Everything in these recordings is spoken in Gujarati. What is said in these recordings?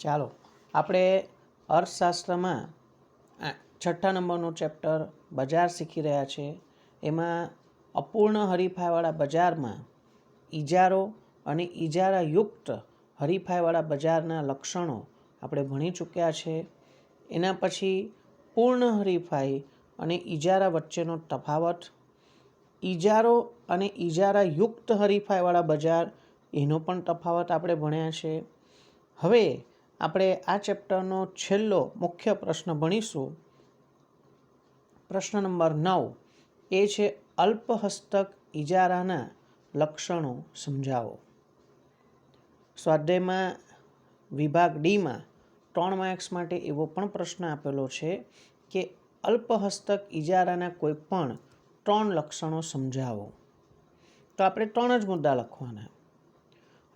ચાલો આપણે અર્થશાસ્ત્રમાં છઠ્ઠા નંબરનું ચેપ્ટર બજાર શીખી રહ્યા છે. એમાં અપૂર્ણ હરીફાઈવાળા બજારમાં ઇજારો અને ઇજારાયુક્ત હરીફાઈવાળા બજારના લક્ષણો આપણે ભણી ચૂક્યા છે. એના પછી પૂર્ણ હરીફાઈ અને ઇજારા વચ્ચેનો તફાવત, ઇજારો અને ઇજારાયુક્ત હરીફાઈવાળા બજાર એનો પણ તફાવત આપણે ભણ્યા છે. હવે આપણે આ ચેપ્ટરનો છેલ્લો મુખ્ય પ્રશ્ન ભણીશું. પ્રશ્ન નંબર 9 એ છે અલ્પહસ્તક ઇજારાના લક્ષણો સમજાવો. સ્વાધ્યાયમાં વિભાગ ડીમાં 3 માર્ક્સ માટે એવો પણ પ્રશ્ન આપેલો છે કે અલ્પહસ્તક ઇજારાના કોઈ પણ 3 લક્ષણો સમજાવો. તો આપણે 3 જ મુદ્દા લખવાના.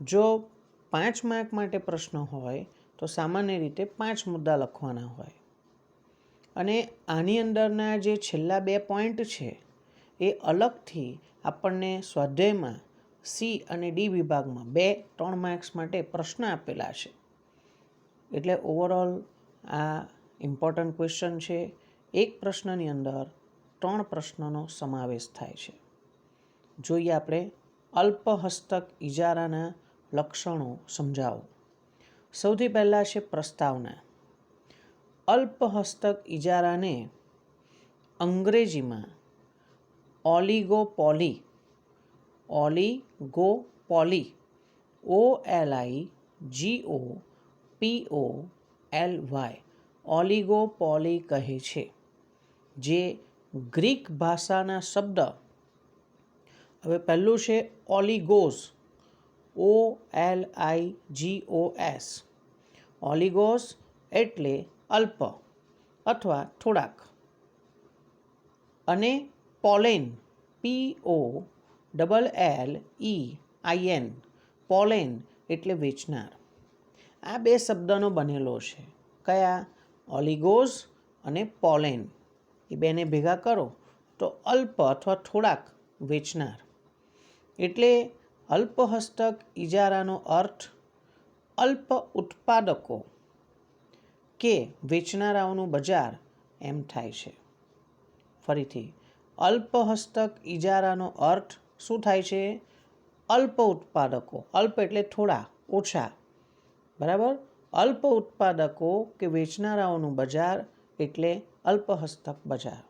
જો 5 માર્ક માટે પ્રશ્ન હોય તો સામાન્ય રીતે 5 મુદ્દા લખવાના હોય. અને આની અંદરના જે છેલ્લા 2 પોઈન્ટ છે એ અલગથી આપણને સ્વાધ્યાયમાં સી અને ડી વિભાગમાં 2-3 માર્ક્સ માટે પ્રશ્ન આપેલા છે. એટલે ઓવરઓલ આ ઇમ્પોર્ટન્ટ ક્વેશ્ચન છે. એક પ્રશ્નની અંદર 3 પ્રશ્નોનો સમાવેશ થાય છે. જોઈએ આપણે અલ્પહસ્તક ઇજારાના લક્ષણો સમજાવો. સૌથી પહેલાં છે પ્રસ્તાવના. અલ્પહસ્તક ઇજારાને અંગ્રેજીમાં ઓલિગોપોલી ઓલિગોપોલી કહે છે. જે ગ્રીક ભાષાના શબ્દ, હવે પહેલું છે ઓલિગોસ, OLIGOS. ઓલિગોસ એટલે અલ્પ અથવા થોડાક, અને પોલેન POLLEIN, પોલેન એટલે વેચનાર. આ 2 શબ્દનો બનેલો છે. કયા? ઓલિગોસ અને પોલેન. એ બેને ભેગા કરો તો અલ્પ અથવા થોડાક વેચનાર. એટલે અલ્પહસ્તક ઇજારાનો અર્થ અલ્પ ઉત્પાદકો કે વેચનારાઓનું બજાર એમ થાય છે. ફરીથી, અલ્પહસ્તક ઇજારાનો અર્થ શું થાય છે? અલ્પ ઉત્પાદકો. અલ્પ એટલે થોડા, ઓછા, બરાબર. અલ્પ ઉત્પાદકો કે વેચનારાઓનું બજાર એટલે અલ્પહસ્તક બજાર,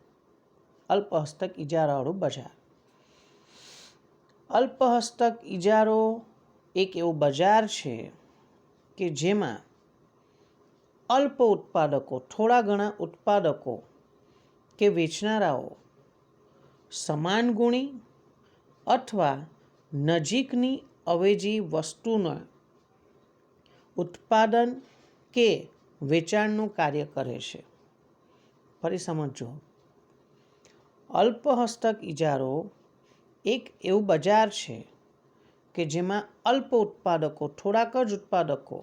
અલ્પહસ્તક ઇજારાવાળું બજાર. અલ્પહસ્તક ઇજારો એક એવું બજાર છે કે જેમાં અલ્પ ઉત્પાદકો, થોડા ઘણા ઉત્પાદકો કે વેચનારાઓ સમાન ગુણી અથવા નજીકની અવેજી વસ્તુના ઉત્પાદન કે વેચાણનું કાર્ય કરે છે. ફરી સમજો. અલ્પહસ્તક ઇજારો એક એવું બજાર છે કે જેમાં અલ્પ ઉત્પાદકો, થોડાક જ ઉત્પાદકો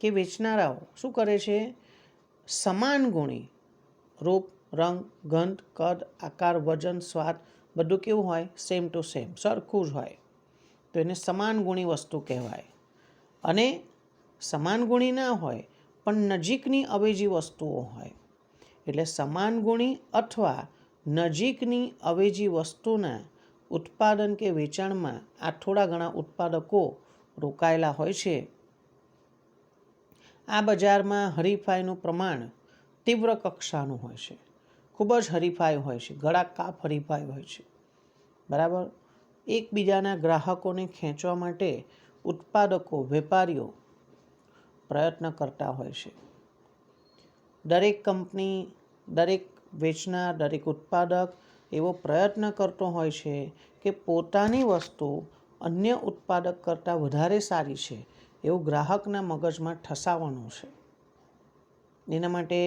કે વેચનારાઓ શું કરે છે? સમાન ગુણી, રૂપ, રંગ, ગંધ, કદ, આકાર, વજન, સ્વાદ બધું કેવું હોય? સેમ ટુ સેમ, સરખું જ હોય. તો એને સમાન ગુણી વસ્તુ કહેવાય. અને સમાન ગુણી ના હોય પણ નજીકની અવેજી વસ્તુઓ હોય. એટલે સમાન ગુણી અથવા નજીકની અવેજી વસ્તુના ઉત્પાદન કે વેચાણમાં આ થોડા ઘણા ઉત્પાદકો રોકાયેલા હોય છે. આ બજારમાં હરીફાઈનું પ્રમાણ તીવ્ર કક્ષાનું હોય છે. ખૂબ જ હરીફાઈ હોય છે, ગળાકાપ હરીફાઈ હોય છે, બરાબર. એકબીજાના ગ્રાહકોને ખેંચવા માટે ઉત્પાદકો, વેપારીઓ પ્રયત્ન કરતા હોય છે. દરેક કંપની, દરેક વેચનાર, દરેક ઉત્પાદક એવો પ્રયત્ન કરતો હોય છે કે પોતાની વસ્તુ અન્ય ઉત્પાદક કરતાં વધારે સારી છે એવું ગ્રાહકના મગજમાં ઠસાવવાનું છે. એના માટે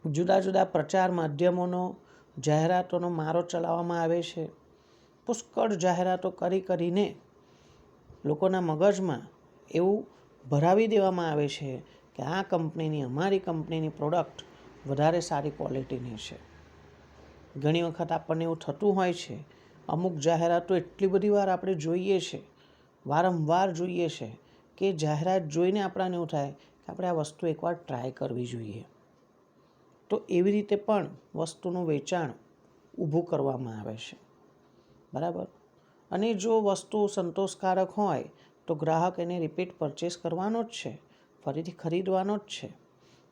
જુદા જુદા પ્રચાર માધ્યમોનો, જાહેરાતોનો મારો ચલાવવામાં આવે છે. પુષ્કળ જાહેરાતો કરીને લોકોના મગજમાં એવું ભરાવી દેવામાં આવે છે કે આ કંપનીની, અમારી કંપનીની પ્રોડક્ટ વધારે સારી ક્વોલિટીની છે. ઘણી વખત આપણને એવું થતું હોય છે, અમુક જાહેરાતો એટલી બધી વાર આપણે જોઈએ છે, વારંવાર જોઈએ છે કે જાહેરાત જોઈને આપણાને એવું થાય કે આપણે આ વસ્તુ એકવાર ટ્રાય કરવી જોઈએ. તો એવી રીતે પણ વસ્તુનું વેચાણ ઊભું કરવામાં આવે છે. બરાબર. અને જો વસ્તુ સંતોષકારક હોય તો ગ્રાહક એને રિપીટ પરચેસ કરવાનો જ છે, ફરીથી ખરીદવાનો જ છે.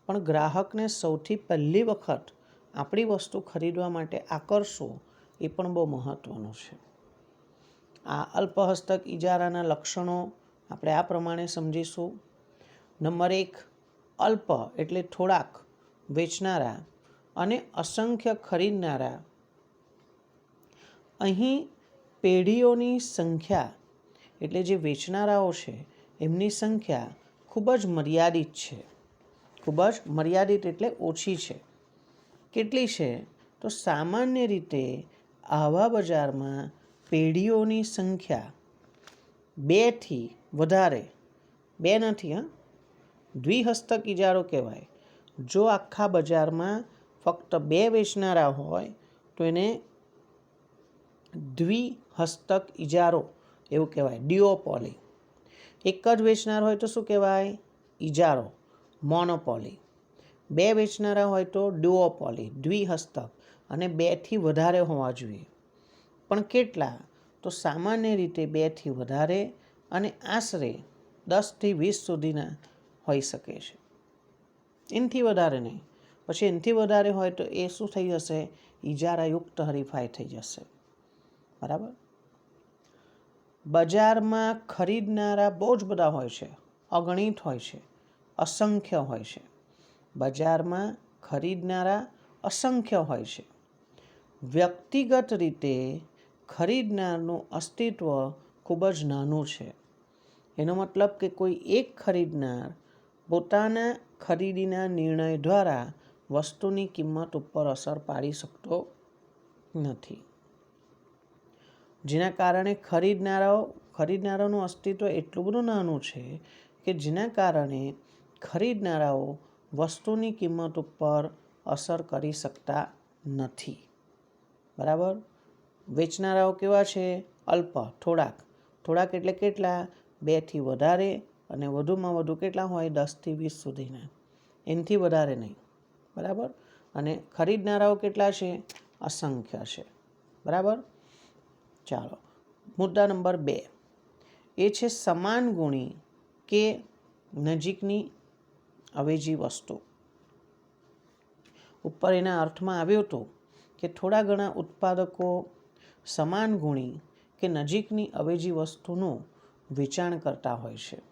પણ ગ્રાહકને સૌથી પહેલી વખત આપણી વસ્તુ ખરીદવા માટે આકર્ષવું એ પણ બહુ મહત્ત્વનું છે. આ અલ્પહસ્તક ઇજારાના લક્ષણો આપણે આ પ્રમાણે સમજીશું. નંબર 1, અલ્પ એટલે થોડાક વેચનારા અને અસંખ્ય ખરીદનારા. અહીં પેઢીઓની સંખ્યા એટલે જે વેચનારાઓ છે એમની સંખ્યા ખૂબ જ મર્યાદિત છે. ખૂબ જ મર્યાદિત એટલે ઓછી છે. કેટલી છે? તો સામાન્ય રીતે આવા બજારમાં પેઢીઓની સંખ્યા 2થી વધારે, 2 નથી હા, દ્વિહસ્તક ઇજારો કહેવાય. જો આખા બજારમાં ફક્ત 2 વેચનારા હોય તો એને દ્વિહસ્તક ઇજારો એવું કહેવાય, ડિઓપોલી. એક જ વેચનાર હોય તો શું કહેવાય? ઇજારો, મોનોપોલી. 2 વેચનારા હોય તો ડુઓપોલી, દ્વિહસ્તક. અને 2થી વધારે હોવા જોઈએ. પણ કેટલા? તો સામાન્ય રીતે 2થી વધારે અને આશરે 10થી 20 સુધીના હોઈ શકે છે. એનાથી વધારે નહીં. પછી એનાથી વધારે હોય તો એ શું થઈ જશે? ઇજારાયુક્ત હરીફાઈ થઈ જશે. બરાબર. બજારમાં ખરીદનારા બહુ જ બધા હોય છે, અગણિત હોય છે, અસંખ્ય હોય છે. બજારમાં ખરીદનારા અસંખ્ય હોય છે. વ્યક્તિગત રીતે ખરીદનારનું અસ્તિત્વ ખૂબ જ નાનું છે. એનો મતલબ કે કોઈ એક ખરીદનાર પોતાના ખરીદીના નિર્ણય દ્વારા વસ્તુની કિંમત ઉપર અસર પાડી શકતો નથી. જેના કારણે ખરીદનારાઓનું અસ્તિત્વ એટલું બધું નાનું છે કે જેના કારણે ખરીદનારાઓ વસ્તુની કિંમત ઉપર અસર કરી શકતા નથી. બરાબર. વેચનારાઓ કેવા છે? અલ્પ, થોડાક. થોડાક એટલે કેટલા? 2થી વધારે અને વધુમાં વધુ કેટલા હોય? 10થી 20 સુધીના. એનાથી વધારે નહીં. બરાબર. અને ખરીદનારાઓ કેટલા છે? અસંખ્ય છે. બરાબર. ચાલો, મુદ્દા નંબર 2 એ છે સમાન ગુણી કે નજીકની અવેજી વસ્તુ. ઉપર એના અર્થમાં આવ્યું હતું કે થોડા ઘણા ઉત્પાદકો સમાન ગુણી કે નજીકની અવેજી વસ્તુનું વેચાણ કરતા હોય છે.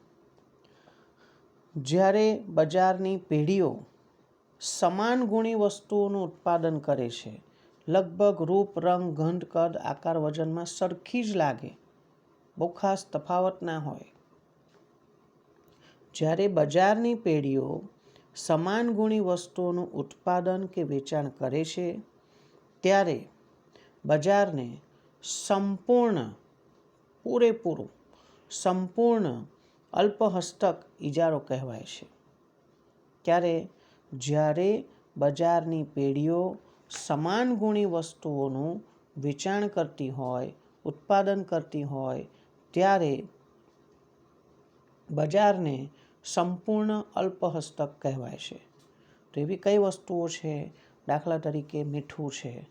જ્યારે બજારની પેઢીઓ સમાન ગુણી વસ્તુઓનું ઉત્પાદન કરે છે, લગભગ રૂપ, રંગ, ગંધ, કદ, આકાર, વજનમાં સરખી જ લાગે, બહુ ખાસ તફાવત ના હોય. જ્યારે બજારની પેઢીઓ સમાન ગુણી વસ્તુઓનું ઉત્પાદન કે વેચાણ કરે છે ત્યારે બજારને સંપૂર્ણ અલ્પહસ્તક ઇજારો કહેવાય છે. જ્યારે બજારની પેઢીઓ સમાન ગુણી વસ્તુઓનું વેચાણ કરતી હોય, ઉત્પાદન કરતી હોય ત્યારે બજારને સંપૂર્ણ અલ્પહસ્તક કહેવાય છે. તો એવી કઈ વસ્તુઓ છે? દાખલા તરીકે મીઠું છે,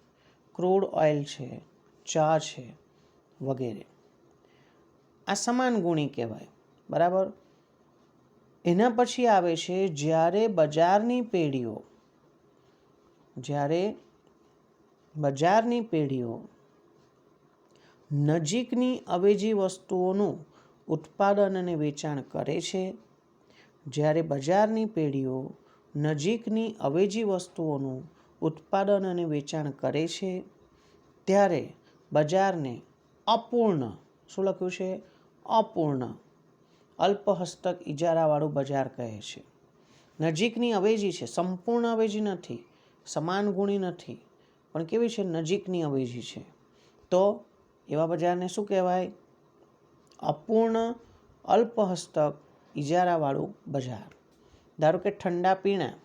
ક્રૂડ ઓઇલ છે, ચા છે વગેરે. આ સમાન ગુણી કહેવાય. બરાબર. એના પછી આવે છે જ્યારે બજારની પેઢીઓ નજીકની અવેજી વસ્તુઓનું ઉત્પાદન અને વેચાણ કરે છે. જ્યારે બજારની પેઢીઓ નજીકની અવેજી વસ્તુઓનું ઉત્પાદન અને વેચાણ કરે છે ત્યારે બજારને અપૂર્ણ, શું લખ્યું છે? અપૂર્ણ અલ્પહસ્તક ઇજારાવાળું બજાર કહે છે. નજીકની અવેજી છે, સંપૂર્ણ અવેજી નથી, સમાન ગુણી નથી, પણ કેવી છે? નજીકની અવેજી છે. તો એવા બજારને શું કહેવાય? અપૂર્ણ અલ્પહસ્તક ઇજારાવાળું બજાર. ધારો કે ઠંડા પીણા,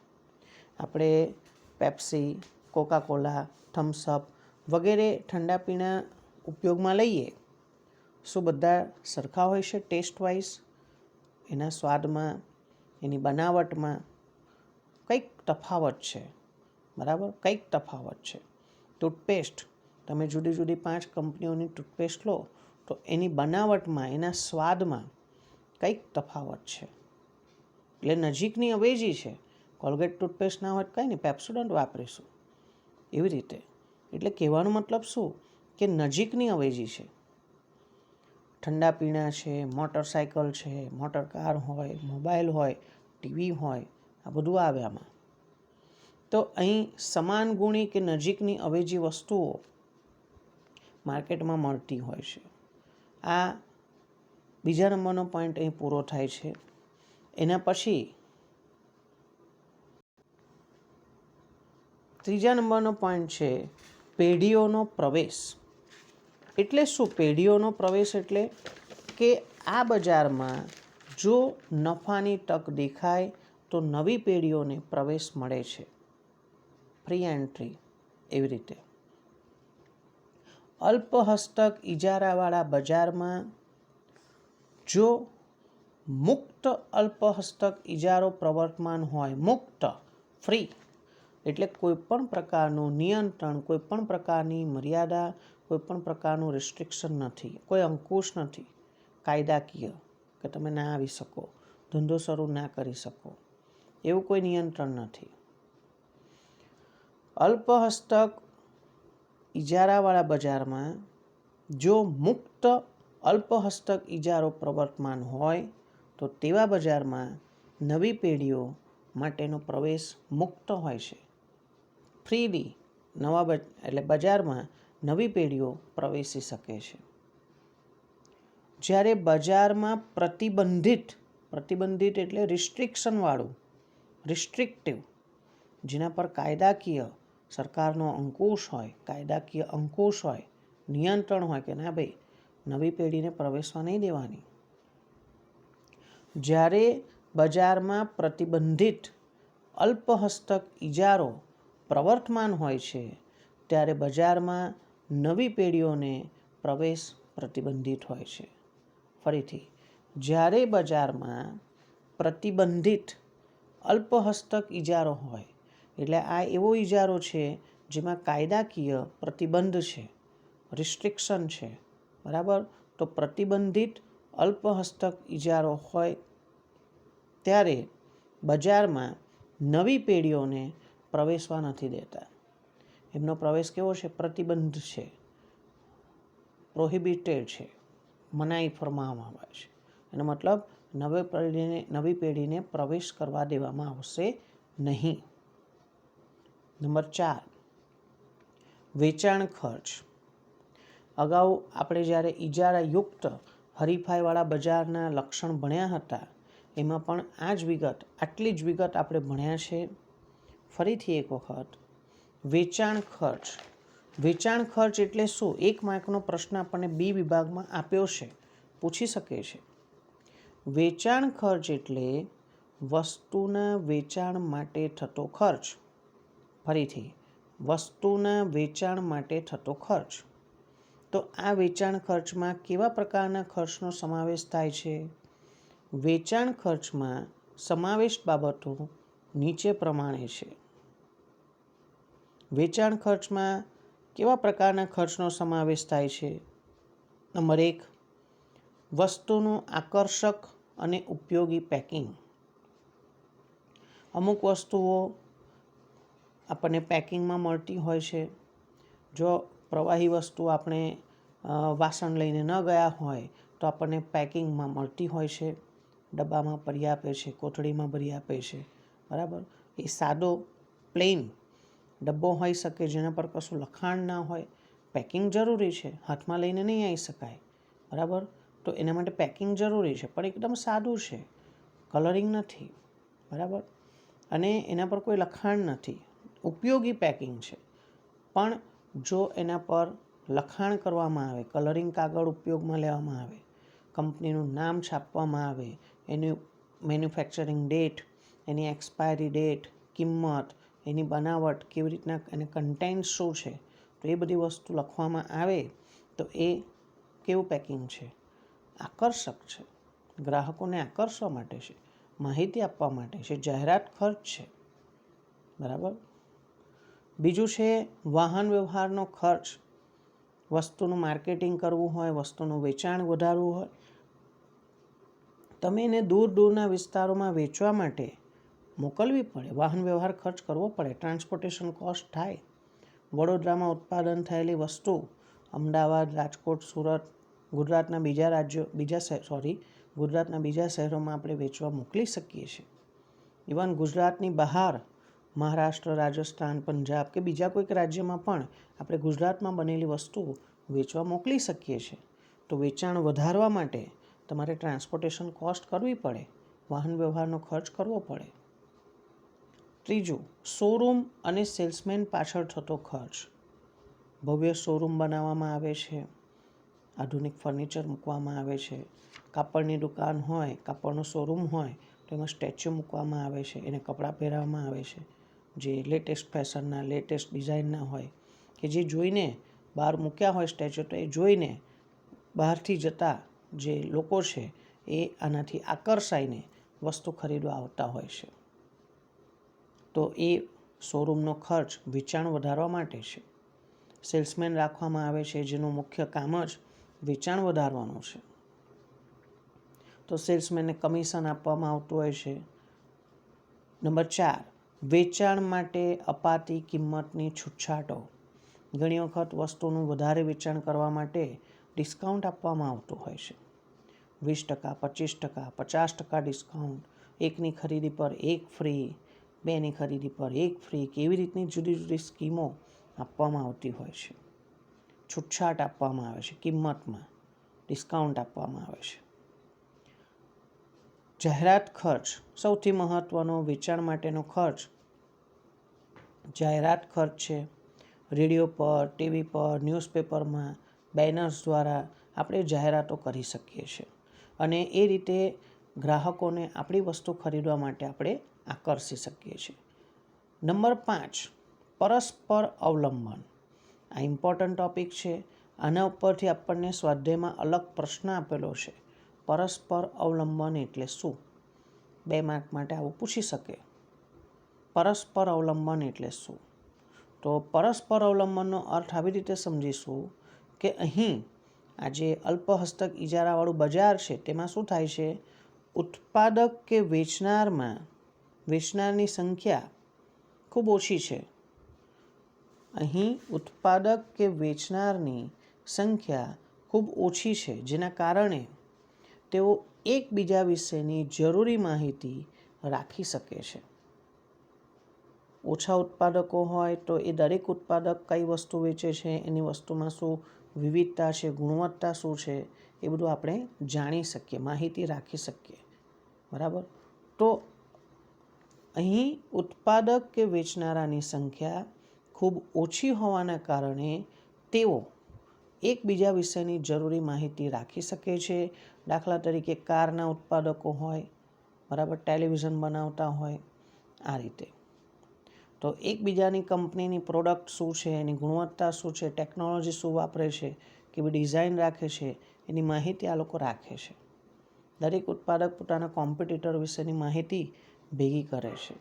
આપણે પેપ્સી, કોકાકોલા, થમ્સઅપ વગેરે ઠંડા પીણા ઉપયોગમાં લઈએ. શું બધા સરખા હોય છે ટેસ્ટ વાઇઝ? એના સ્વાદમાં, એની બનાવટમાં કંઈક તફાવત છે, બરાબર, કંઈક તફાવત છે. ટૂથપેસ્ટ, તમે જુદી જુદી 5 કંપનીઓની ટૂથપેસ્ટ લો તો એની બનાવટમાં, એના સ્વાદમાં કંઈક તફાવત છે. એટલે નજીકની અવેજી છે. કોલગેટ ટૂથપેસ્ટ ના હોય કંઈ નહીં, પેપ્સોડન્ટ વાપરીશું, એવી રીતે. એટલે કહેવાનો મતલબ શું કે નજીકની અવેજી છે. ઠંડા પીણા છે, મોટરસાઇકલ છે, મોટર કાર હોય, મોબાઈલ હોય, ટીવી હોય, આ બધું આવે આમાં. તો અહીં સમાન ગુણી કે નજીકની અવેજી વસ્તુઓ માર્કેટમાં મળતી હોય છે. આ બીજા નંબરનો પોઈન્ટ અહીં પૂરો થાય છે. એના પછી ત્રીજા નંબરનો પોઈન્ટ છે પેઢીઓનો પ્રવેશ. એટલે શું પેઢીઓનો પ્રવેશ? એટલે કે આ બજારમાં જો નફાની તક દેખાય તો નવી પેઢીઓને પ્રવેશ મળે છે, ફ્રી એન્ટ્રી, એવી રીતે. અલ્પ હસ્તક ઇજારાવાળા બજારમાં જો મુક્ત અલ્પ હસ્તક ઇજારો પ્રવર્તમાન હોય, મુક્ત, ફ્રી, એટલે કોઈ પણ પ્રકારનું નિયંત્રણ, કોઈ પણ પ્રકારની મર્યાદા, કોઈ પણ પ્રકારનું રિસ્ટ્રિક્શન નથી, કોઈ અંકુશ નથી કાયદાકીય કે તમે ના આવી શકો, ધંધો શરૂ ના કરી શકો, એવું કોઈ નિયંત્રણ નથી. અલ્પ હસ્તક ઇજારાવાળા બજારમાં જો મુક્ત અલ્પ હસ્તક ઇજારો પ્રવર્તમાન હોય તો તેવા બજારમાં નવી પેઢીઓ માટેનો પ્રવેશ મુક્ત હોય છે, ફ્રીલી એટલે બજારમાં નવી પેઢીઓ પ્રવેશી શકે છે. જ્યારે બજારમાં પ્રતિબંધિત એટલે રિસ્ટ્રિક્શનવાળું, રિસ્ટ્રિક્ટિવ, જેના પર કાયદાકીય સરકારનો અંકુશ હોય, કાયદાકીય અંકુશ હોય, નિયંત્રણ હોય કે ના ભાઈ નવી પેઢીને પ્રવેશવા નહીં દેવાની. જ્યારે બજારમાં પ્રતિબંધિત અલ્પ હસ્તક ઇજારો પ્રવર્તમાન હોય છે ત્યારે બજારમાં નવી પેઢીઓને પ્રવેશ પ્રતિબંધિત હોય છે. ફરીથી, જ્યારે બજારમાં પ્રતિબંધિત અલ્પ હસ્તક ઇજારો હોય એટલે આ એવો ઇજારો છે જેમાં કાયદાકીય પ્રતિબંધ છે, રિસ્ટ્રિક્શન છે, બરાબર. તો પ્રતિબંધિત અલ્પ હસ્તક ઇજારો હોય ત્યારે બજારમાં નવી પેઢીઓને પ્રવેશવા નથી દેતા. એમનો પ્રવેશ કેવો છે? પ્રતિબંધ છે, પ્રોહિબિટેડ છે, મનાઈ ફરમાવવામાં આવે છે. એનો મતલબ નવી પેઢીને પ્રવેશ કરવા દેવામાં આવશે નહીં. નંબર 4, વેચાણ ખર્ચ. અગાઉ આપણે જ્યારે ઇજારાયુક્ત હરીફાઈવાળા બજારના લક્ષણ ભણ્યા હતા એમાં પણ આટલી જ વિગત આપણે ભણ્યા છે. ફરીથી એક વખત, વેચાણ ખર્ચ. વેચાણ ખર્ચ એટલે શું? 1 માર્કનો પ્રશ્ન આપણને બી વિભાગમાં આપ્યો છે, પૂછી શકે છે. વેચાણ ખર્ચ એટલે વસ્તુના વેચાણ માટે થતો ખર્ચ. ફરીથી, વસ્તુના વેચાણ માટે થતો ખર્ચ. તો આ વેચાણ ખર્ચમાં કેવા પ્રકારના ખર્ચનો સમાવેશ થાય છે? વેચાણ ખર્ચમાં સમાવેશ બાબતો નીચે પ્રમાણે છે. વેચાણ ખર્ચમાં કેવા પ્રકારના ખર્ચનો સમાવેશ થાય છે? નંબર 1, વસ્તુનું આકર્ષક અને ઉપયોગી પેકિંગ. અમુક વસ્તુઓ આપણને પેકિંગમાં મળતી હોય છે. જો પ્રવાહી વસ્તુ આપણે વાસણ લઈને ન ગયા હોય તો આપણને પેકિંગમાં મળતી હોય છે, ડબ્બામાં ભરી આપે છે, કોથળીમાં ભરી આપે છે, બરાબર. એ સાદો પ્લેન ડબ્બો હોઈ શકે જેના પર કશું લખાણ ના હોય. પેકિંગ જરૂરી છે, હાથમાં લઈને નહીં આવી શકાય, બરાબર. તો એના માટે પેકિંગ જરૂરી છે, પણ એકદમ સાદું છે, કલરિંગ નથી, બરાબર, અને એના પર કોઈ લખાણ નથી, ઉપયોગી પેકિંગ છે. પણ જો એના પર લખાણ કરવામાં આવે, કલરિંગ કાગળ ઉપયોગમાં લેવામાં આવે, કંપનીનું નામ છાપવામાં આવે, એની મેન્યુફેક્ચરિંગ ડેટ, એની એક્સપાયરી ડેટ, કિંમત, એની બનાવટ કેવી રીતના, એને કન્ટેન્ટ શું છે, તો એ બધી વસ્તુ લખવામાં આવે તો એ કેવું પેકિંગ છે? આકર્ષક છે, ગ્રાહકોને આકર્ષવા માટે છે, માહિતી આપવા માટે છે, જાહેરાત ખર્ચ છે, બરાબર. બીજું છે વાહન વ્યવહારનો ખર્ચ. વસ્તુનું માર્કેટિંગ કરવું હોય, વસ્તુનું વેચાણ વધારવું હોય, તમે એને દૂર દૂરના વિસ્તારોમાં વેચવા માટે મોકલવી પડે, વાહન વ્યવહાર ખર્ચ કરવો પડે, ટ્રાન્સપોર્ટેશન કોસ્ટ થાય. વડોદરામાં ઉત્પાદન થયેલી વસ્તુ અમદાવાદ, રાજકોટ, સુરત, ગુજરાતના બીજા શહેરોમાં આપણે વેચવા મોકલી શકીએ છીએ. ઇવન ગુજરાતની બહાર મહારાષ્ટ્ર, રાજસ્થાન, પંજાબ કે બીજા કોઈક રાજ્યમાં પણ આપણે ગુજરાતમાં બનેલી વસ્તુ વેચવા મોકલી શકીએ છીએ. તો વેચાણ વધારવા માટે તમારે ટ્રાન્સપોર્ટેશન કોસ્ટ કરવી પડે, વાહન વ્યવહારનો ખર્ચ કરવો પડે. ત્રીજું, શોરૂમ અને સેલ્સમેન પાછળ થતો ખર્ચ. ભવ્ય શોરૂમ બનાવવામાં આવે છે, આધુનિક ફર્નિચર મૂકવામાં આવે છે, કાપડની દુકાન હોય, કાપડનો શોરૂમ હોય તો એમાં સ્ટેચ્યુ મૂકવામાં આવે છે, એને કપડાં પહેરાવવામાં આવે છે જે લેટેસ્ટ ફેશનના, લેટેસ્ટ ડિઝાઇનના હોય, કે જે જોઈને બહાર મૂક્યા હોય સ્ટેચ્યુ, તો એ જોઈને બહારથી જતા જે લોકો છે એ આનાથી આકર્ષાઈને વસ્તુ ખરીદવા આવતા હોય છે. તો એ શોરૂમનો ખર્ચ વેચાણ વધારવા માટે છે. સેલ્સમેન રાખવામાં આવે છે જેનું મુખ્ય કામ જ વેચાણ વધારવાનું છે. તો સેલ્સમેનને કમિશન આપવામાં આવતું હોય છે. નંબર 4, વેચાણ માટે અપાતી કિંમતની છૂટછાટો. ઘણી વખત વસ્તુનું વધારે વેચાણ કરવા માટે ડિસ્કાઉન્ટ આપવામાં આવતું હોય છે. 20%, 25%, 50% ડિસ્કાઉન્ટ, એકની ખરીદી પર એક ફ્રી, બેની ખરીદી પર એક ફ્રી, કેવી રીતની જુદી જુદી સ્કીમો આપવામાં આવતી હોય છે. છૂટછાટ આપવામાં આવે છે, કિંમતમાં ડિસ્કાઉન્ટ આપવામાં આવે છે. જાહેરાત ખર્ચ સૌથી મહત્વનો વેચાણ માટેનો ખર્ચ જાહેરાત ખર્ચ છે. રેડિયો પર, ટીવી પર, ન્યૂઝપેપરમાં, બેનર્સ દ્વારા આપણે જાહેરાતો કરી શકીએ છીએ અને એ રીતે ગ્રાહકોને આપણી વસ્તુ ખરીદવા માટે આપણે આકર્ષી શકીએ છીએ. નંબર 5, પરસ્પર અવલંબન. આ ઇમ્પોર્ટન્ટ ટોપિક છે. આના ઉપરથી આપણને સ્વાધ્યાયમાં અલગ પ્રશ્ન આપેલો છે. પરસ્પર અવલંબન એટલે શું? 2 માર્ક માટે આવું પૂછી શકે. પરસ્પર અવલંબન એટલે શું? તો પરસ્પર અવલંબનનો અર્થ આવી રીતે સમજીશું કે અહીં આ જે અલ્પહસ્તક ઇજારાવાળું બજાર છે તેમાં શું થાય છે, ઉત્પાદક કે વેચનારની સંખ્યા ખૂબ ઓછી છે. અહીં ઉત્પાદક કે વેચનારની સંખ્યા ખૂબ ઓછી છે, જેના કારણે તેઓ એકબીજા વિશેની જરૂરી માહિતી રાખી શકે છે. ઓછા ઉત્પાદકો હોય તો એ દરેક ઉત્પાદક કઈ વસ્તુ વેચે છે, એની વસ્તુમાં શું વિવિધતા છે, ગુણવત્તા શું છે, એ બધું આપણે જાણી શકીએ, માહિતી રાખી શકીએ. બરાબર. તો અહીં ઉત્પાદક કે વેચનારાની સંખ્યા ખૂબ ઓછી હોવાના કારણે તેઓ એકબીજા વિશેની જરૂરી માહિતી રાખી શકે છે. દાખલા તરીકે કારના ઉત્પાદકો હોય, બરાબર, ટેલિવિઝન બનાવતા હોય, આ રીતે. તો એકબીજાની કંપનીની પ્રોડક્ટ શું છે, એની ગુણવત્તા શું છે, ટેકનોલોજી શું વાપરે છે, કેવી ડિઝાઇન રાખે છે, એની માહિતી આ લોકો રાખે છે. દરેક ઉત્પાદક પોતાના કોમ્પિટિટર વિશેની માહિતી ભેગી કરે છે.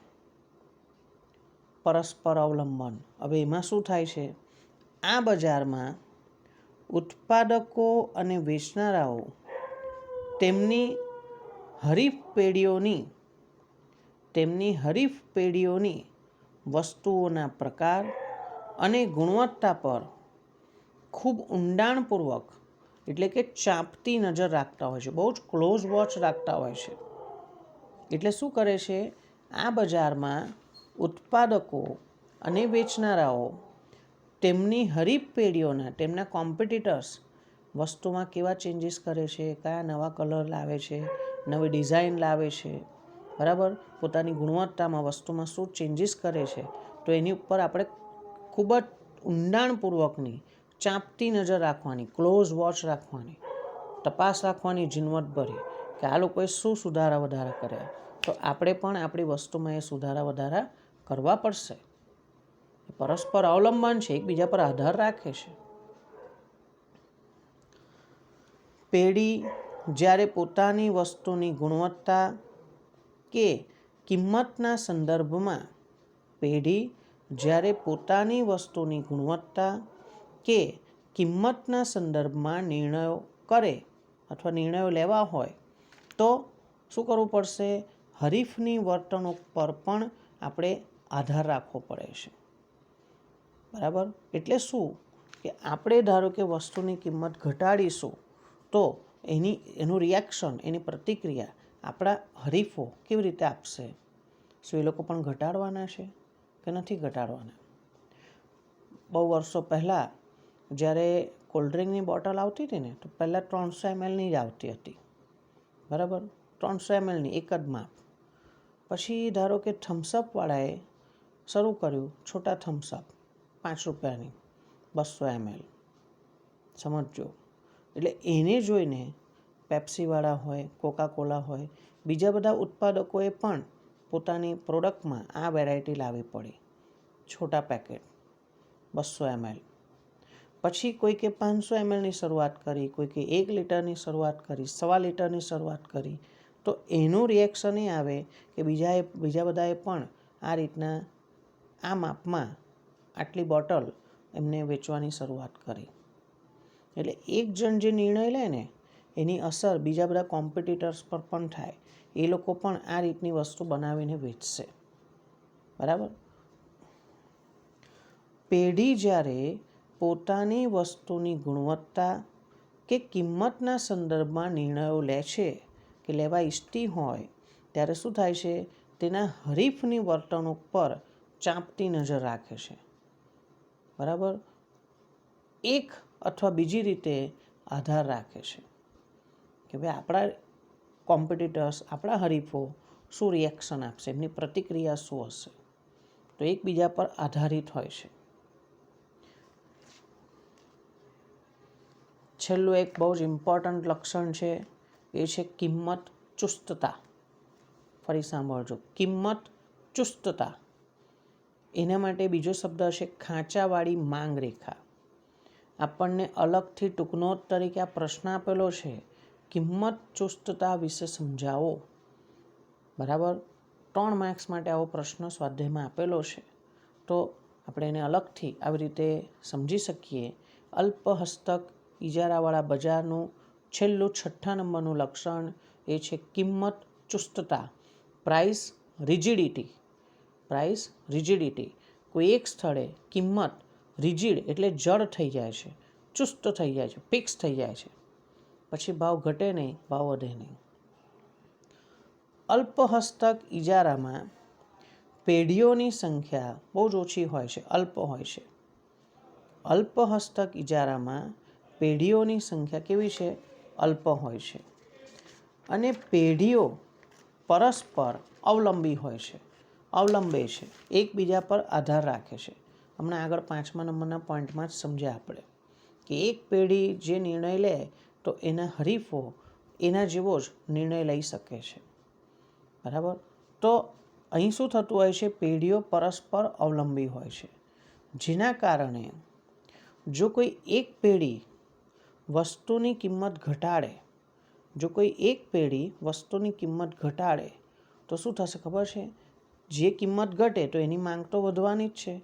પરસ્પર અવલંબન. હવે એમાં શું થાય છે, આ બજારમાં ઉત્પાદકો અને વેચનારાઓ તેમની હરીફ પેઢીઓની વસ્તુઓના પ્રકાર અને ગુણવત્તા પર ખૂબ ઊંડાણપૂર્વક એટલે કે ચાંપતી નજર રાખતા હોય છે, બહુ જ ક્લોઝ વોચ રાખતા હોય છે. એટલે શું કરે છે, આ બજારમાં ઉત્પાદકો અને વેચનારાઓ તેમની હરીફ પેઢીઓના, તેમના કોમ્પિટિટર્સ વસ્તુમાં કેવા ચેન્જીસ કરે છે, કયા નવા કલર લાવે છે, નવી ડિઝાઇન લાવે છે, બરાબર, પોતાની ગુણવત્તામાં વસ્તુમાં શું ચેન્જીસ કરે છે, તો એની ઉપર આપણે ખૂબ જ ઊંડાણપૂર્વકની ચાંપતી નજર રાખવાની, ક્લોઝ વોચ રાખવાની, તપાસ રાખવાની ઝીણવટભરી કે આ લોકોએ શું સુધારા વધારા કર્યા. તો આપણે પણ આપણી વસ્તુમાં એ સુધારા વધારા કરવા પડશે. પરસ્પર અવલંબન છે, એકબીજા પર આધાર રાખે છે. પેઢી જ્યારે પોતાની વસ્તુની ગુણવત્તા કે કિંમતના સંદર્ભમાં પેઢી જ્યારે પોતાની વસ્તુની ગુણવત્તા કે કિંમતના સંદર્ભમાં નિર્ણયો કરે અથવા નિર્ણયો લેવા હોય તો શું કરવું પડશે? હરીફની વર્તણૂક પર પણ આપણે આધાર રાખવો પડે છે. બરાબર? એટલે શું કે આપણે ધારો કે વસ્તુની કિંમત ઘટાડીશું તો એનું રિએક્શન, એની પ્રતિક્રિયા આપણા હરીફો કેવી રીતે આપશે? શું એ લોકો પણ ઘટાડવાના છે કે નથી ઘટાડવાના? બહુ વર્ષો પહેલાં જ્યારે કોલ્ડ્રિંકની બોટલ આવતી હતી ને, તો પહેલાં 300 mlની જ આવતી હતી. બરાબર? 300 mlની એક જ માપ. પછી ધારો કે થમ્સઅપવાળાએ શરૂ કર્યું છોટા થમ્સઅપ 5 રૂપિયાની 200 ml. સમજજો. એટલે એને જોઈને પેપ્સીવાળા હોય, કોકાકોલા હોય, બીજા બધા ઉત્પાદકોએ પણ પોતાની પ્રોડક્ટમાં આ વેરાયટી લાવવી પડી, છોટા પેકેટ 200 ml. પછી કોઈકે 500 mlની શરૂઆત કરી, કોઈકે 1 લીટરની શરૂઆત કરી, 1.25 લીટરની શરૂઆત કરી. તો એનું રિએક્શન એ આવે કે બીજા બધાએ પણ આ રીતના આ માપમાં આટલી બોટલ એમને વેચવાની શરૂઆત કરી. એટલે એક જણ જે નિર્ણય લે ને એની અસર બીજા બધા કોમ્પિટિટર્સ પર પણ થાય. એ લોકો પણ આ રીતની વસ્તુ બનાવીને વેચશે. બરાબર? પેઢી જ્યારે પોતાની વસ્તુની ગુણવત્તા કે કિંમતના સંદર્ભમાં નિર્ણયો લે છે કે લેવા ઈચ્છતી હોય ત્યારે શું થાય છે? તેના હરીફની વર્તણૂક પર ચાંપતી નજર રાખે છે. બરાબર? એક અથવા બીજી રીતે આધાર રાખે છે કે ભાઈ આપણા કોમ્પિટિટર્સ, આપણા હરીફો શું રિએક્શન આપશે, એમની પ્રતિક્રિયા શું હશે. તો એકબીજા પર આધારિત હોય છે. છેલ્લું એક બહુ જ ઇમ્પોર્ટન્ટ લક્ષણ છે, એ છે કિંમત ચુસ્તતા. ફરી સાંભળજો, કિંમત ચુસ્તતા. એના માટે બીજો શબ્દ હશે ખાંચાવાળી માંગ રેખા. આપણને અલગથી ટૂંકનોટ તરીકે આ પ્રશ્ન આપેલો છે, કિંમત ચુસ્તતા વિશે સમજાવો. બરાબર? 3 માર્ક્સ માટે આવો પ્રશ્ન સ્વાધ્યાયમાં આપેલો છે. તો આપણે એને અલગથી આવી રીતે સમજી શકીએ. અલ્પ હસ્તક ઇજારાવાળા બજારનું છેલ્લું 6 નંબરનું લક્ષણ એ છે કિંમત ચુસ્તતા. Price rigidity. Price rigidity. કોઈ એક સ્થળે કિંમત રિજિડ એટલે જડ થઈ જાય છે, ચુસ્ત થઈ જાય છે, ફિક્સ થઈ જાય છે. પછી ભાવ ઘટે નહીં, ભાવ વધે નહીં. અલ્પ હસ્તક ઇજારામાં પેઢીઓની સંખ્યા બહુ જ ઓછી હોય છે, અલ્પ હોય છે. અલ્પ હસ્તક ઇજારામાં પેઢીઓની સંખ્યા કેવી છે? અલ્પ હોય છે. અને પેઢીઓ પરસ્પર અવલંબી હોય છે, અવલંબે છે, એકબીજા પર આધાર રાખે છે. હમણાં આગળ 5મા નંબરના પોઈન્ટમાં જ સમજ્યા આપણે કે એક પેઢી જે નિર્ણય લે તો એના હરીફો એના જેવો જ નિર્ણય લઈ શકે છે. બરાબર? તો અહીં શું થતું હોય છે? પેઢીઓ પરસ્પર અવલંબી હોય છે, જેના કારણે જો કોઈ એક પેઢી વસ્તુની કિંમત ઘટાડે, જો કોઈ એક પેઢી વસ્તુની કિંમત ઘટાડે તો શું થશે ખબર છે? જે કિંમત ઘટે તો એની માંગ તો વધવાની જ છે.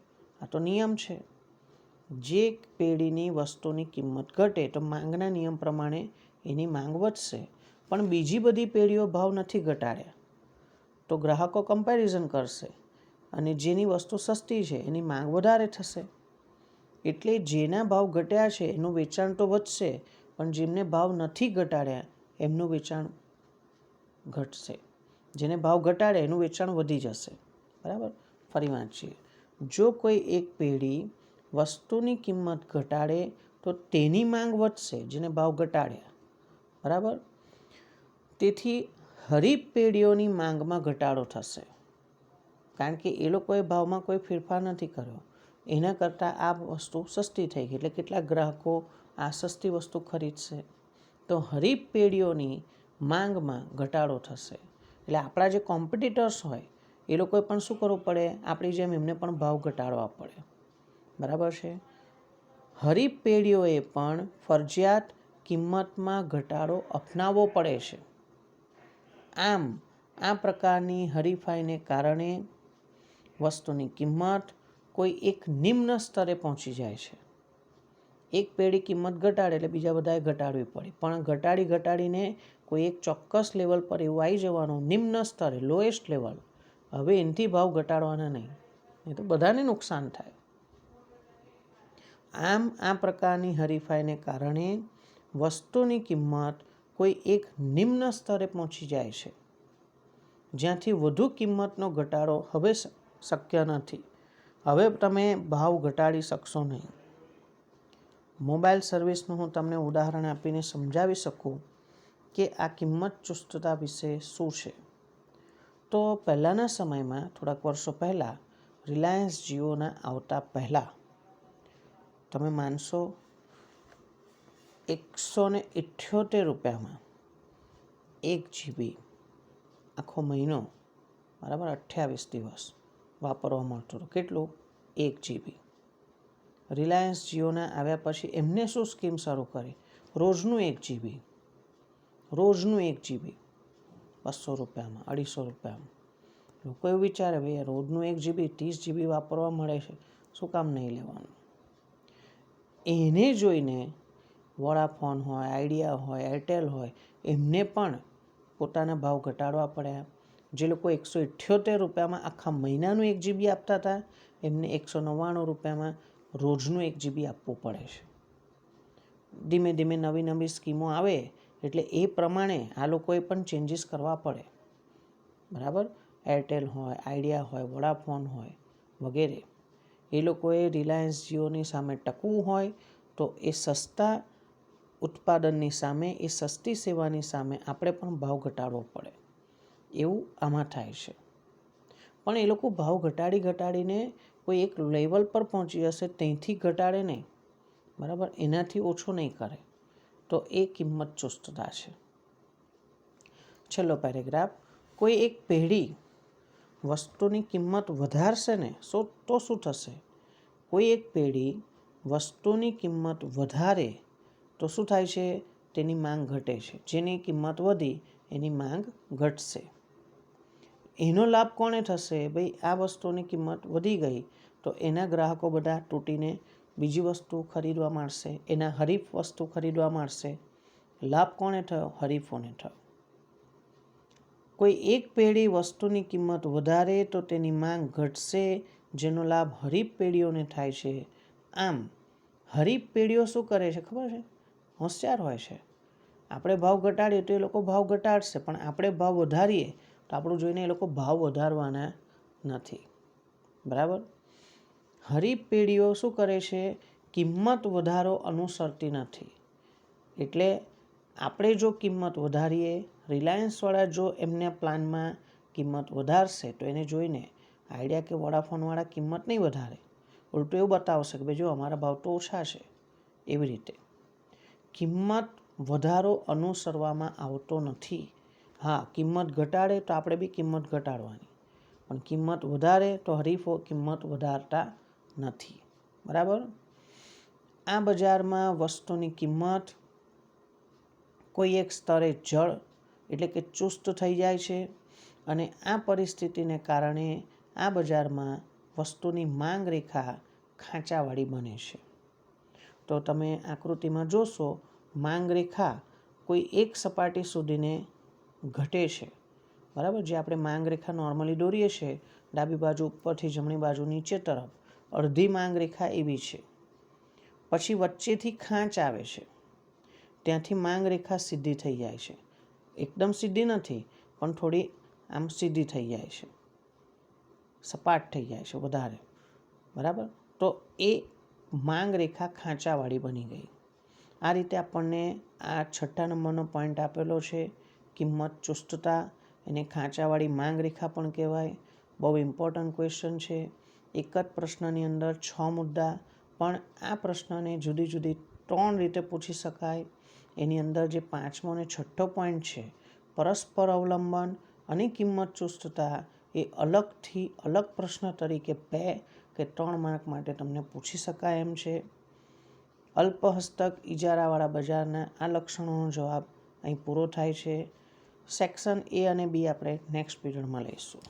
આ તો નિયમ છે. જે પેઢીની વસ્તુની કિંમત ઘટે તો માંગના નિયમ પ્રમાણે એની માંગ વધશે. પણ બીજી બધી પેઢીઓ ભાવ નથી ઘટાડ્યા તો ગ્રાહકો કમ્પેરિઝન કરશે અને જેની વસ્તુ સસ્તી છે એની માંગ વધારે થશે. એટલે જેના ભાવ ઘટ્યા છે એનું વેચાણ તો વધશે, પણ જેમને ભાવ નથી ઘટાડ્યા એમનું વેચાણ ઘટશે. જેને ભાવ ઘટાડે એનું વેચાણ વધી જશે. બરાબર? ફરી વાંચીએ. જો કોઈ એક પેઢી વસ્તુની કિંમત ઘટાડે તો તેની માંગ વધશે, જેને ભાવ ઘટાડ્યા. બરાબર? તેથી હરીફ પેઢીઓની માંગમાં ઘટાડો થશે, કારણ કે એ લોકોએ ભાવમાં કોઈ ફેરફાર નથી કર્યો. એના કરતાં આ વસ્તુ સસ્તી થઈ ગઈ એટલે કેટલાક ગ્રાહકો આ સસ્તી વસ્તુ ખરીદશે. તો હરીફ પેઢીઓની માંગમાં ઘટાડો થશે. એટલે આપણા જે કોમ્પિટિટર્સ હોય એ લોકોએ પણ શું કરવું પડે? આપણી જેમ એમને પણ ભાવ ઘટાડવા પડે. બરાબર છે? હરીફ પેઢીઓએ પણ ફરજિયાત કિંમતમાં ઘટાડો અપનાવવો પડે છે. આમ આ પ્રકારની હરીફાઈને કારણે વસ્તુની કિંમત કોઈ એક નિમ્ન સ્તરે પહોંચી જાય છે. એક પેઢી કિંમત ઘટાડે એટલે બીજા બધાએ ઘટાડવી પડે, પણ ઘટાડીને કોઈ એક ચોક્કસ લેવલ પર એવું આવી જવાનું, નિમ્ન સ્તરે, લોએસ્ટ લેવલ, હવે એનાથી ભાવ ઘટાડવાના નહીં, એ તો બધાને નુકસાન થાય. આમ આ પ્રકારની હરીફાઈને કારણે વસ્તુની કિંમત કોઈ એક નિમ્ન સ્તરે પહોંચી જાય છે, જ્યાંથી વધુ કિંમતનો ઘટાડો હવે શક્ય નથી. હવે તમે ભાવ ઘટાડી શકશો નહીં. મોબાઈલ સર્વિસનું હું તમને ઉદાહરણ આપીને સમજાવી શકું કે આ કિંમત ચુસ્તતા વિશે શું છે. તો પહેલાંના સમયમાં, થોડાક વર્ષો પહેલાં, રિલાયન્સ જીઓના આવતા પહેલાં તમે માનશો 178 રૂપિયામાં 1 GB આખો મહિનો, બરાબર, 28 દિવસ વાપરવા મળતું હતું. કેટલું? 1 GB. રિલાયન્સ જીઓના આવ્યા પછી એમને શું સ્કીમ શરૂ કરી? રોજનું 1 GB, રોજનું 1 GB 200 રૂપિયામાં, 250 રૂપિયામાં. લોકો એવું વિચારે, ભાઈ રોજનું 1 GB 30 GB વાપરવા મળે છે, શું કામ નહીં લેવાનું? એને જોઈને વોડાફોન હોય, આઈડિયા હોય, એરટેલ હોય, એમને પણ પોતાના ભાવ ઘટાડવા પડ્યા. જે લોકો 178 રૂપિયામાં આખા મહિનાનું 1 GB આપતા હતા, એમને 199 રૂપિયામાં રોજનું 1 GB આપવું પડે છે. ધીમે ધીમે નવી સ્કીમો આવે એટલે એ પ્રમાણે આ લોકોએ પણ ચેન્જીસ કરવા પડે, બરાબર. એરટેલ હોય, આઈડિયા હોય, વોડાફોન હોય વગેરે, એ લોકોએ રિલાયન્સ જીઓની સામે ટકવું હોય તો એ સસ્તા ઉત્પાદનની સામે, એ સસ્તી સેવાની સામે આપણે પણ ભાવ ઘટાડવો પડે. એવું આમાં થાય છે. પણ એ લોકો ભાવ ઘટાડીને કોઈ એક લેવલ પર પહોંચી જશે, ત્યાંથી ઘટાડે નહીં, બરાબર, એનાથી ઓછો નહીં કરે, તો એ કિંમત ચુસ્તતા છે. છેલ્લો પેરેગ્રાફ. કોઈ એક પેઢી વસ્તુની કિંમત વધારશે ને તો શું થશે? કોઈ એક પેઢી વસ્તુની કિંમત વધારે તો શું થાય છે? તેની માંગ ઘટે છે. જેની કિંમત વધી એની માંગ ઘટશે. એનો લાભ કોને થશે? ભાઈ આ વસ્તુની કિંમત વધી ગઈ તો એના ગ્રાહકો બધા તૂટીને બીજી વસ્તુ ખરીદવા માંડશે, એના હરીફ વસ્તુ ખરીદવા માંડશે. લાભ કોને થયો? હરીફોને થયો. કોઈ એક પેઢી વસ્તુની કિંમત વધારે તો તેની માંગ ઘટશે, જેનો લાભ હરીફ પેઢીઓને થાય છે. આમ હરીફ પેઢીઓ શું કરે છે ખબર છે? હોશિયાર હોય છે. આપણે ભાવ ઘટાડીએ તો એ લોકો ભાવ ઘટાડશે, પણ આપણે ભાવ વધારીએ તો આપણું જોઈને એ લોકો ભાવ વધારવાના નથી, બરાબર. હરીફ પેઢીઓ શું કરે છે? કિંમત વધારો અનુસરતી નથી. એટલે આપણે જો કિંમત વધારીએ, રિલાયન્સવાળા જો એમના પ્લાનમાં કિંમત વધારશે તો એને જોઈને આઈડિયા કે વોડાફોનવાળા કિંમત નહીં વધારે, ઉલટું એવું બતાવશે કે ભાઈ જો અમારા ભાવ તો ઓછા છે. એવી રીતે કિંમત વધારો અનુસરવામાં આવતો નથી. હા, કિંમત ઘટાડે તો આપણે બી કિંમત ઘટાડવાની, પણ કિંમત વધારે તો હરીફો કિંમત વધારતા નથી, બરાબર. આ બજારમાં વસ્તુની કિંમત કોઈ એક સ્તરે જળ એટલે કે ચુસ્ત થઈ જાય છે, અને આ પરિસ્થિતિને કારણે આ બજારમાં વસ્તુની માંગ રેખા ખાંચાવાળી બને છે. તો તમે આકૃતિમાં જોશો, માંગ રેખા કોઈ એક સપાટી સુધીને ઘટે છે, બરાબર. જે આપણે માંગ રેખા નોર્મલી દોરીએ છીએ, ડાબી બાજુ ઉપરથી જમણી બાજુ નીચે તરફ અડધી માંગ રેખા એવી છે. પછી વચ્ચેથી ખાંચ આવે છે, ત્યાંથી માંગ રેખા સીધી થઈ જાય છે. એકદમ સીધી નથી, પણ થોડી આમ સીધી થઈ જાય છે, સપાટ થઈ જાય છે વધારે, બરાબર. તો એ માંગ રેખા ખાંચાવાળી બની ગઈ. આ રીતે આપણને આ 6 નંબરનો પોઈન્ટ આપેલો છે, કિંમત ચુસ્તતા. એને ખાંચાવાળી માંગ રેખા પણ કહેવાય. બહુ ઇમ્પોર્ટન્ટ ક્વેશ્ચન છે. એક જ પ્રશ્નની અંદર 6 મુદ્દા, પણ આ પ્રશ્નને જુદી જુદી 3 રીતે પૂછી શકાય. એની અંદર જે 5મો અને 6ઠ્ઠો પોઈન્ટ છે, પરસ્પર અવલંબન અને કિંમત ચુસ્તતા, એ અલગથી અલગ પ્રશ્ન તરીકે 2 કે 3 માર્ક માટે તમને પૂછી શકાય એમ છે. અલ્પહસ્તક ઇજારાવાળા બજારના આ લક્ષણોનો જવાબ અહીં પૂરો થાય છે. સેક્શન A અને B આપણે નેક્સ્ટ પીરિયડમાં લઈશું.